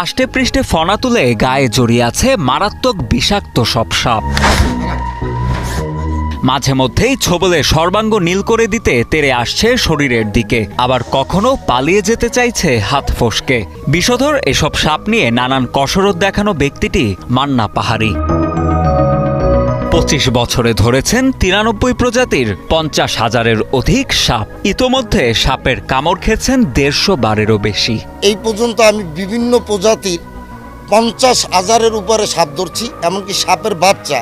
আষ্টে পৃষ্ঠে ফনা তুলে গায়ে জড়িয়ে আছে মারাত্মক বিষাক্ত সব সাপ। মাঝে মধ্যেই ছোবলে সর্বাঙ্গ নীল করে দিতে তেড়ে আসছে শরীরের দিকে, আবার কখনো পালিয়ে যেতে চাইছে হাত ফসকে। বিষধর এসব সাপ নিয়ে নানান কসরত দেখানো ব্যক্তিটি মান্না পাহাড়ি। 25 বছরে ধরেছেন 93 প্রজাতির 50,000-এর অধিক সাপ। ইতোমধ্যে সাপের কামড় খেয়েছেন 150 বারেরও বেশি। এই পর্যন্ত আমি বিভিন্ন প্রজাতির 50,000-এর উপরে সাপ ধরছি, এমনকি সাপের বাচ্চা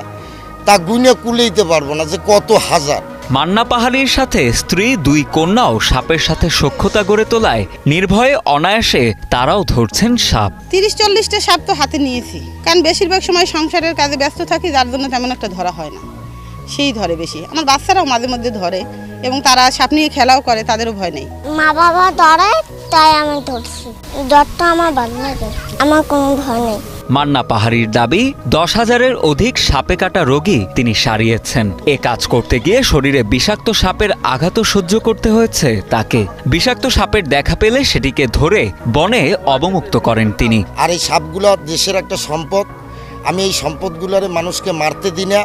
তা গুনে কুলাইতে পারবো না যে কত হাজার। মান্না পাহাড়ির সাথে স্ত্রী 2 কন্যাও সাপের সাথে সখ্যতা গড়ে তোলায় নির্ভয়ে অনায়াসে তারাও ধরছেন সাপ। 30-40টা সাপ তো হাতে নিয়েছি, কারণ বেশিরভাগ সময় সংসারের কাজে ব্যস্ত থাকি, যার জন্য তেমন একটা ধরা হয় না। সেই ধরে বেশি, আমার বাচ্চারাও মাঝে মধ্যে ধরে এবং তারা সাপ নিয়ে খেলাও করে, তাদেরও ভয় নেই। মা বাবা ধরে তাই আমি ধরছি, ডরটা আমার ভালো লাগে, আমার কোনো ভয় নেই। মান্না পাহাড়ির দাবি 10,000-এর অধিক সাপে কাটা রোগী তিনি সারিয়েছেন। এ কাজ করতে গিয়ে শরীরে বিষাক্ত সাপের আঘাতও সহ্য করতে হয়েছে তাকে। বিষাক্ত সাপের দেখা পেলে সেটিকে ধরে বনে অবমুক্ত করেন তিনি। আর এই সাপগুলো দেশের একটা সম্পদ, আমি এই সম্পদগুলোরে মানুষকে মারতে দিই না,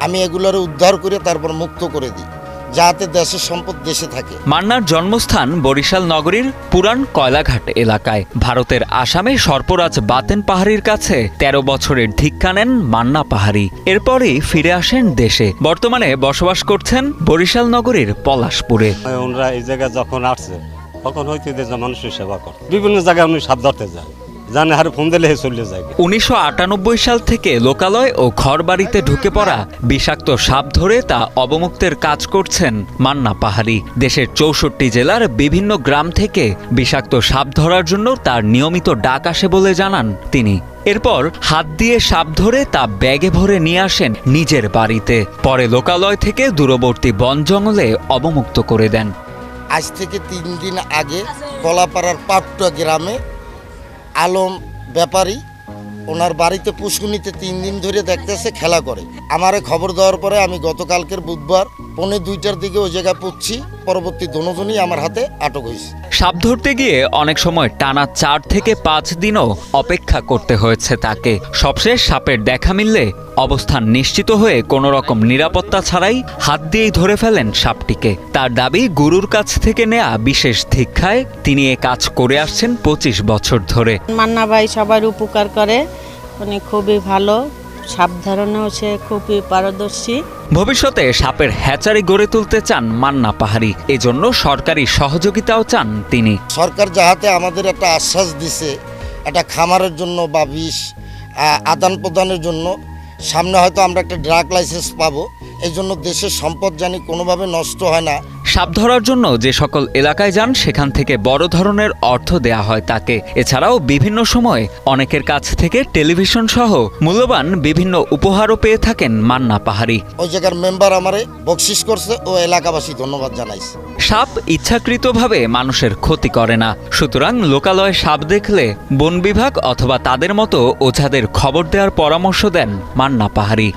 আমি এগুলোরে উদ্ধার করে তারপর মুক্ত করে দিই, যাতে দেশের সম্পদ দেশে থাকে। মান্নার জন্মস্থান বরিশাল নগরীর পুরান কয়লাঘাট এলাকায়। ভারতের আসামে সর্পরাজ বাতেন পাহাড়ির কাছে 13 বছরের ধিক্ষা নেন মান্না পাহাড়ি। এরপরই ফিরে আসেন দেশে। বর্তমানে বসবাস করছেন বরিশাল নগরীর পলাশপুরে। ওনারা এই জায়গায় যখন আসছে তখন হইতে মানুষের সেবা করে, বিভিন্ন জায়গায় উনি সাপ ধরতে যায়, জানে হারে ফোন দিলে চলে যায়। 1998 সাল থেকে লোকালয় ও ঘরবাড়িতে ঢুকে পড়া বিষাক্ত সাপ ধরে তা অবমুক্তের কাজ করছেন মান্না পাহাড়ি। দেশের 64 জেলার বিভিন্ন গ্রাম থেকে বিষাক্ত সাপ ধরার জন্য তার নিয়মিত ডাক আসে বলে জানান তিনি। এরপর হাত দিয়ে সাপ ধরে তা ব্যাগে ভরে নিয়ে আসেন নিজের বাড়িতে, পরে লোকালয় থেকে দূরবর্তী বন জঙ্গলে অবমুক্ত করে দেন। আজ থেকে 3 দিন আগে কলাপাড়ার পাটুয়া গ্রামে আলম ব্যাপারী ওনার বাড়িতে পুষ্কুনিতে 3 দিন ধরে দেখতেছে খেলা করে। আমারে খবর দেওয়ার পরে আমি গতকালকের বুধবার 1:45টার দিকে ওই জায়গায় পৌঁছি। পরবর্তী দুজনই আমার হাতে আটক হয়েছে। সাপ ধরতে গিয়ে অনেক সময় টানা 4 থেকে 5 দিনও অপেক্ষা করতে হয়েছে তাকে। সবশেষ সাপের দেখা মিললে অবস্থান নিশ্চিত হয়ে কোনো রকম নিরাপত্তা ছাড়াই হাত দিয়েই ধরে ফেলেন সাপটিকে। তার দাবি গুরুর কাছ থেকে নেয়া বিশেষ ধিক্ষায় তিনি এ কাজ করে আসছেন 25 বছর ধরে। মান্না ভাই সবার উপকার করে, উনি খুবই ভালো, সাপ ধরানো সে খুবই পারদর্শী। ভবিষ্যতে সাপের হ্যাচারি গড়ে তুলতে চান মান্না পাহাড়ি, এজন্য সরকারি সহযোগিতাও চান তিনি। সরকার যাহাতে আমাদের একটা আশ্বাস দিছে একটা খামারের জন্য বা বিষ আদান প্রদানের জন্য, সামনে হয়তো আমরা একটা ড্রাগ লাইসেন্স পাবো, এই জন্য দেশের সম্পদ জানি কোনোভাবে নষ্ট হয় না। সাপ ধরার জন্য যে সকল এলাকায় যান সেখান থেকে বড় ধরনের অর্থ দেয়া হয় তাকে। এছাড়াও বিভিন্ন সময় অনেকের কাছ থেকে টেলিভিশন সহ মূল্যবান বিভিন্ন উপহারও পেয়ে থাকেন মান্না পাহাড়ি। ওই জায়গার মেম্বার আমারে বকশিস করছে ও এলাকাবাসী ধন্যবাদ জানাইছে। সাপ ইচ্ছাকৃতভাবে মানুষের ক্ষতি করে না, সুতরাং লোকালয়ে সাপ দেখলে বন বিভাগ অথবা তাদের মতো ওঝাদের খবর দেওয়ার পরামর্শ দেন মান্না পাহাড়ি।